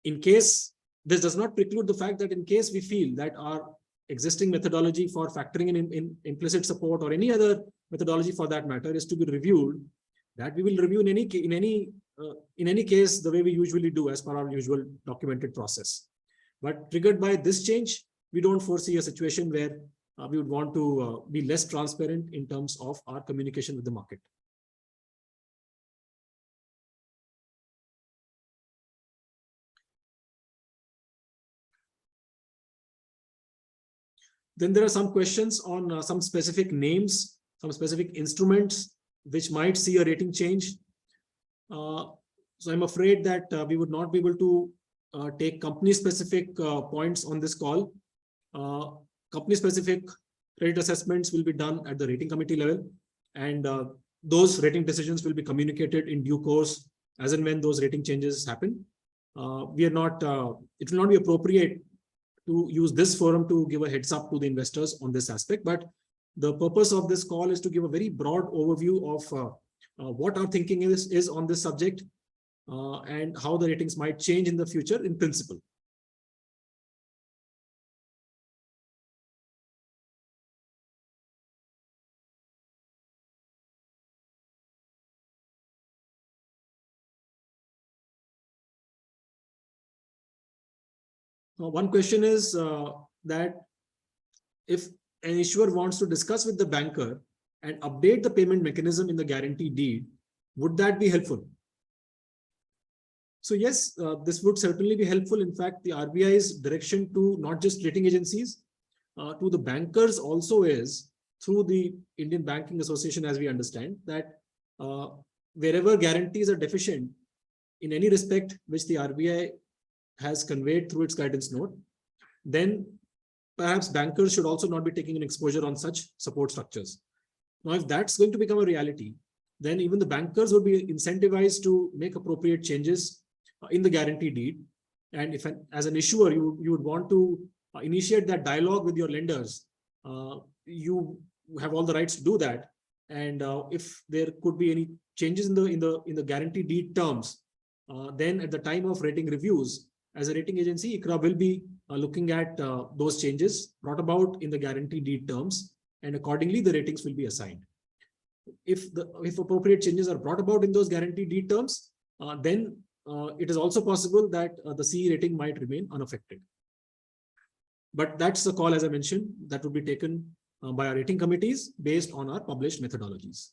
In case, this does not preclude the fact that in case we feel that our existing methodology for factoring in implicit support or any other methodology for that matter is to be reviewed, that we will review in any case the way we usually do as per our usual documented process. But triggered by this change, we don't foresee a situation where we would want to be less transparent in terms of our communication with the market. Then there are some questions on some specific names, some specific instruments which might see a rating change. So I'm afraid that we would not be able to take company-specific points on this call. Company-specific credit assessments will be done at the rating committee level, and those rating decisions will be communicated in due course as and when those rating changes happen. It will not be appropriate to use this forum to give a heads up to the investors on this aspect, but the purpose of this call is to give a very broad overview of what our thinking is on this subject and how the ratings might change in the future in principle. One question is that if an issuer wants to discuss with the banker and update the payment mechanism in the guarantee deed, would that be helpful? So yes, this would certainly be helpful. In fact, the RBI's direction to not just rating agencies, to the bankers also is through the Indian Banking Association, as we understand, that wherever guarantees are deficient in any respect which the RBI has conveyed through its guidance note, then perhaps bankers should also not be taking an exposure on such support structures. Now, if that's going to become a reality, then even the bankers would be incentivized to make appropriate changes in the guarantee deed. And if as an issuer, you would want to initiate that dialogue with your lenders, you have all the rights to do that. And if there could be any changes in the guarantee deed terms, then at the time of rating reviews, as a rating agency, ICRA will be looking at those changes brought about in the guarantee deed terms, and accordingly the ratings will be assigned. If appropriate changes are brought about in those guarantee deed terms, then it is also possible that the CE rating might remain unaffected. But that's the call, as I mentioned, that would be taken by our rating committees based on our published methodologies.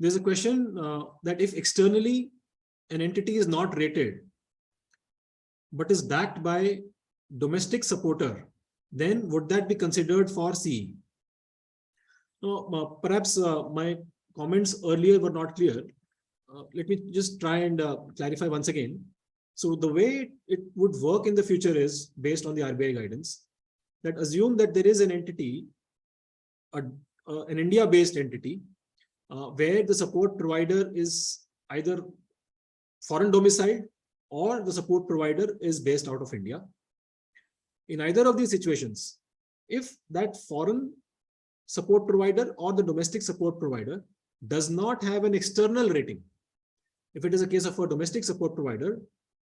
There's a question that if externally an entity is not rated, but is backed by domestic supporter, then would that be considered for CE? No, perhaps my comments earlier were not clear. Let me just try and clarify once again. So the way it would work in the future is based on the RBI guidance that assume that there is an entity, a an India-based entity where the support provider is either foreign domiciled or the support provider is based out of India. In either of these situations, if that foreign support provider or the domestic support provider does not have an external rating, if it is a case of a domestic support provider,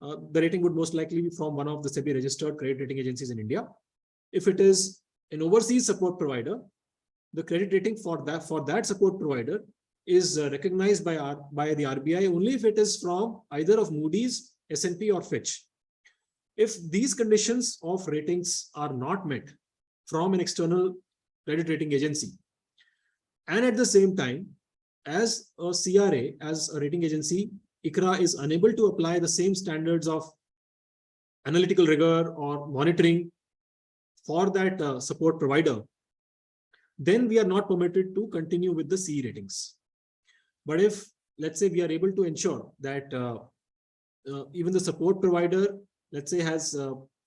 the rating would most likely be from one of the SEBI registered credit rating agencies in India. If it is an overseas support provider, the credit rating for that support provider is recognized by the RBI only if it is from either of Moody's, S&P or Fitch. If these conditions of ratings are not met from an external credit rating agency, and at the same time, as a CRA, as a rating agency, ICRA is unable to apply the same standards of analytical rigor or monitoring for that support provider, then we are not permitted to continue with the CE ratings. But if, let's say, we are able to ensure that even the support provider, let's say, has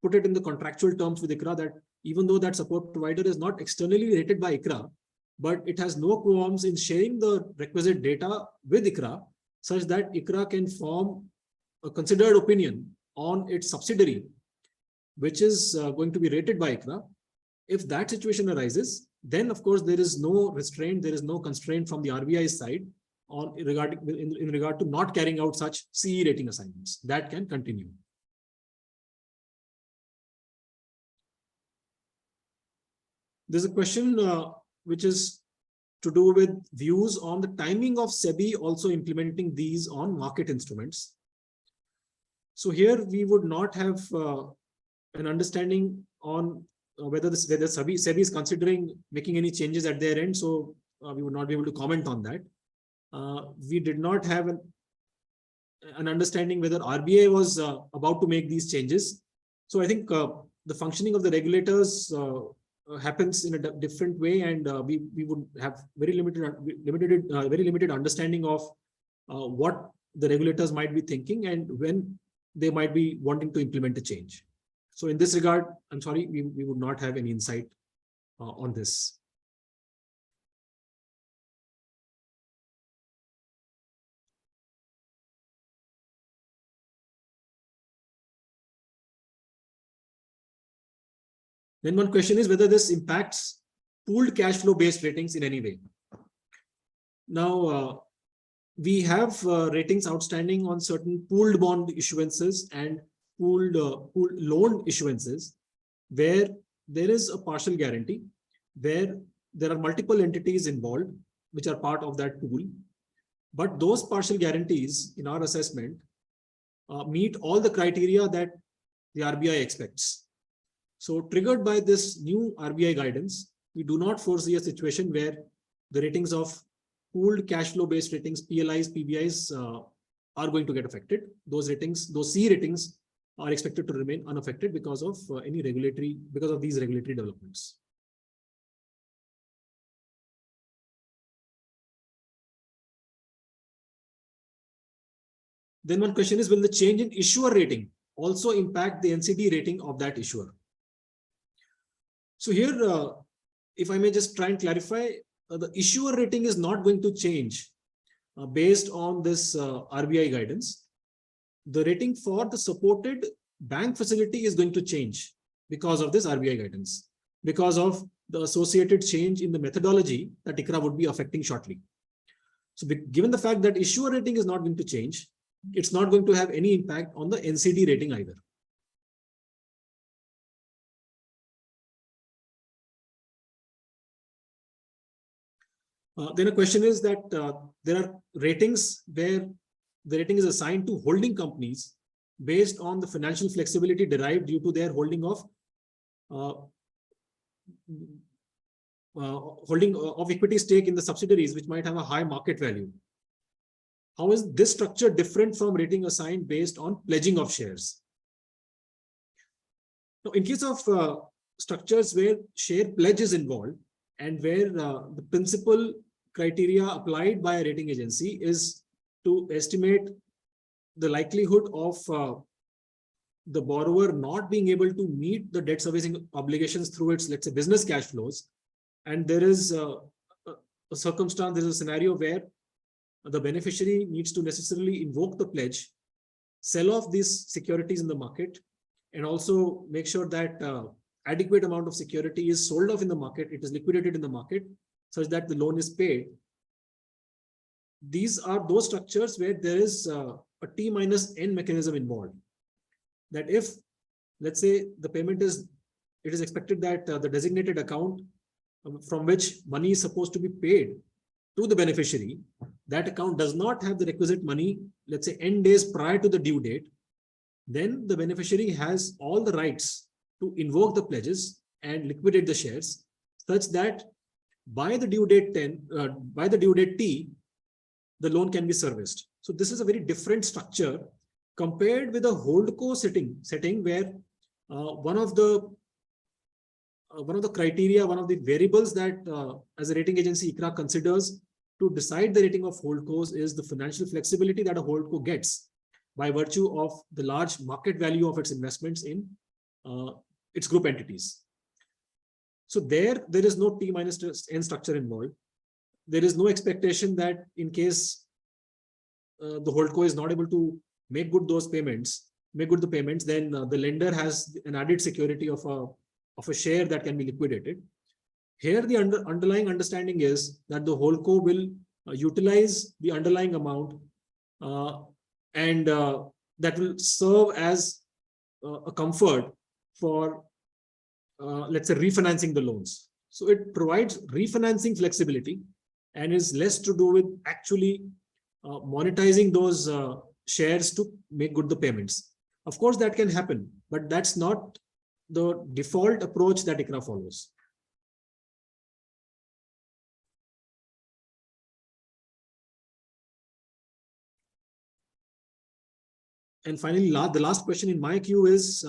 put it in the contractual terms with ICRA that even though that support provider is not externally rated by ICRA, but it has no qualms in sharing the requisite data with ICRA, such that ICRA can form a considered opinion on its subsidiary, which is going to be rated by ICRA. If that situation arises, then of course there is no restraint, there is no constraint from the RBI's side on in regard to not carrying out such CE rating assignments. That can continue. There's a question which is to do with views on the timing of SEBI also implementing these on market instruments. So here we would not have an understanding on whether SEBI is considering making any changes at their end. So we would not be able to comment on that. We did not have an understanding whether RBI was about to make these changes. So I think the functioning of the regulators happens in a different way, and we would have very limited understanding of what the regulators might be thinking and when they might be wanting to implement a change. So in this regard, I'm sorry, we would not have any insight on this. Then one question is whether this impacts pooled cash flow based ratings in any way. Now, we have ratings outstanding on certain pooled bond issuances and pooled loan issuances, where there is a partial guarantee, where there are multiple entities involved which are part of that pool. But those partial guarantees, in our assessment, meet all the criteria that the RBI expects. So triggered by this new RBI guidance, we do not foresee a situation where the ratings of pooled cash flow based ratings, PLIs, PBIs are going to get affected. Those ratings, those C ratings are expected to remain unaffected because of these regulatory developments. Then one question is, will the change in issuer rating also impact the NCD rating of that issuer? So here, if I may just try and clarify, the issuer rating is not going to change based on this RBI guidance. The rating for the supported bank facility is going to change because of this RBI guidance, because of the associated change in the methodology that ICRA would be affecting shortly. So given the fact that issuer rating is not going to change, it's not going to have any impact on the NCD rating either. Then a question is that there are ratings where the rating is assigned to holding companies based on the financial flexibility derived due to their holding of equity stake in the subsidiaries, which might have a high market value. How is this structure different from rating assigned based on pledging of shares? Now, in case of structures where share pledge is involved and where the principal criteria applied by a rating agency is to estimate the likelihood of the borrower not being able to meet the debt servicing obligations through its, let's say, business cash flows, and there is a a circumstance, there is a scenario where the beneficiary needs to necessarily invoke the pledge, sell off these securities in the market, and also make sure that adequate amount of security is sold off in the market, it is liquidated in the market, such that the loan is paid. These are those structures where there is a T minus N mechanism involved. That if, let's say, the payment is, it is expected that the designated account from which money is supposed to be paid to the beneficiary, that account does not have the requisite money, let's say N days prior to the due date, then the beneficiary has all the rights to invoke the pledges and liquidate the shares, such that by the due date T, the loan can be serviced. So this is a very different structure compared with a holdco setting where one of the criteria, one of the variables that as a rating agency ICRA considers to decide the rating of holdcos is the financial flexibility that a holdco gets by virtue of the large market value of its investments in its group entities. So there is no T minus N structure involved. There is no expectation that in case the holdco is not able to make good the payments, then the lender has an added security of a share that can be liquidated. Here, the underlying understanding is that the holdco will utilize the underlying amount and that will serve as a comfort for, let's say, refinancing the loans. So it provides refinancing flexibility and is less to do with actually monetizing those shares to make good the payments. Of course, that can happen, but that's not the default approach that ICRA follows. And finally, the last question in my queue is,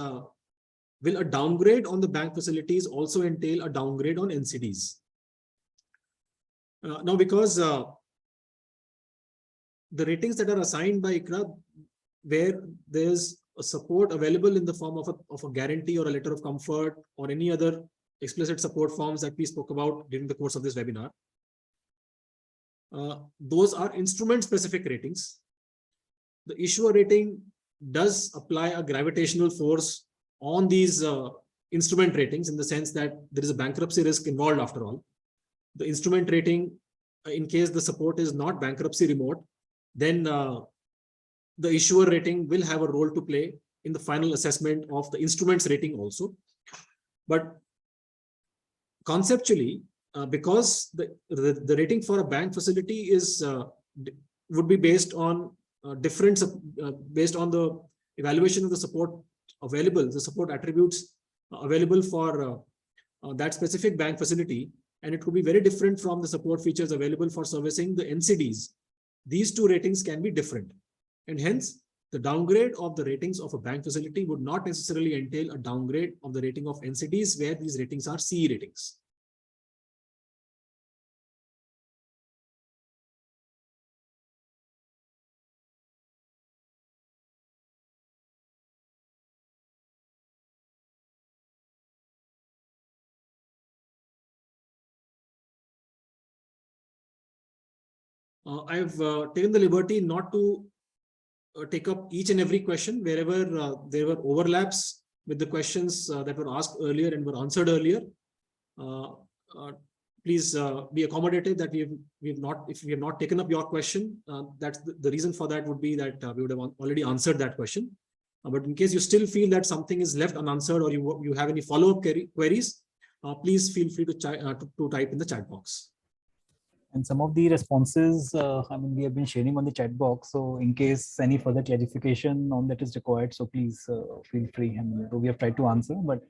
will a downgrade on the bank facilities also entail a downgrade on NCDs? Now, because the ratings that are assigned by ICRA, where there's a support available in the form of a guarantee or a letter of comfort or any other explicit support forms that we spoke about during the course of this webinar, those are instrument-specific ratings. The issuer rating does apply a gravitational force on these instrument ratings in the sense that there is a bankruptcy risk involved after all. The instrument rating, in case the support is not bankruptcy remote, then the issuer rating will have a role to play in the final assessment of the instruments rating also. But conceptually, because the rating for a bank facility is would be based on based on the evaluation of the support available, the support attributes available for that specific bank facility, and it could be very different from the support features available for servicing the NCDs. These two ratings can be different, and hence the downgrade of the ratings of a bank facility would not necessarily entail a downgrade of the rating of NCDs, where these ratings are CE ratings. I've taken the liberty not to take up each and every question wherever there were overlaps with the questions that were asked earlier and were answered earlier. Please be accommodated that if we have not taken up your question, that's the reason for that would be that we would have already answered that question. But in case you still feel that something is left unanswered or you have any follow-up queries, please feel free to type in the chat box. And some of the responses, we have been sharing on the chat box. So in case any further clarification on that is required, so please feel free. We have tried to answer, but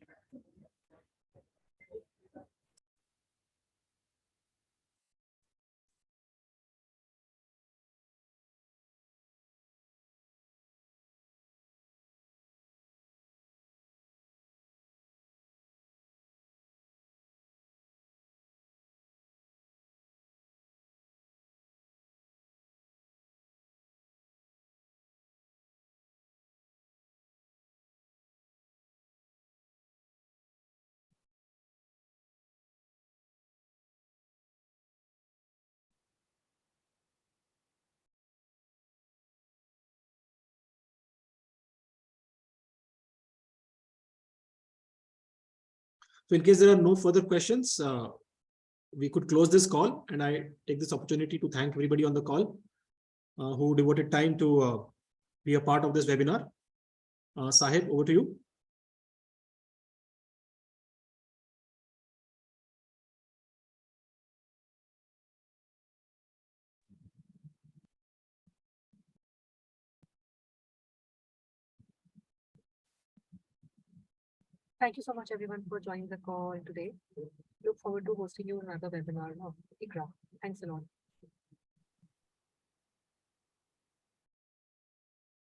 So in case there are no further questions, we could close this call, and I take this opportunity to thank everybody on the call who devoted time to be a part of this webinar. Sahib, over to you. Thank you so much, everyone, for joining the call today. Look forward to hosting you another webinar of ICRA. Thanks a lot.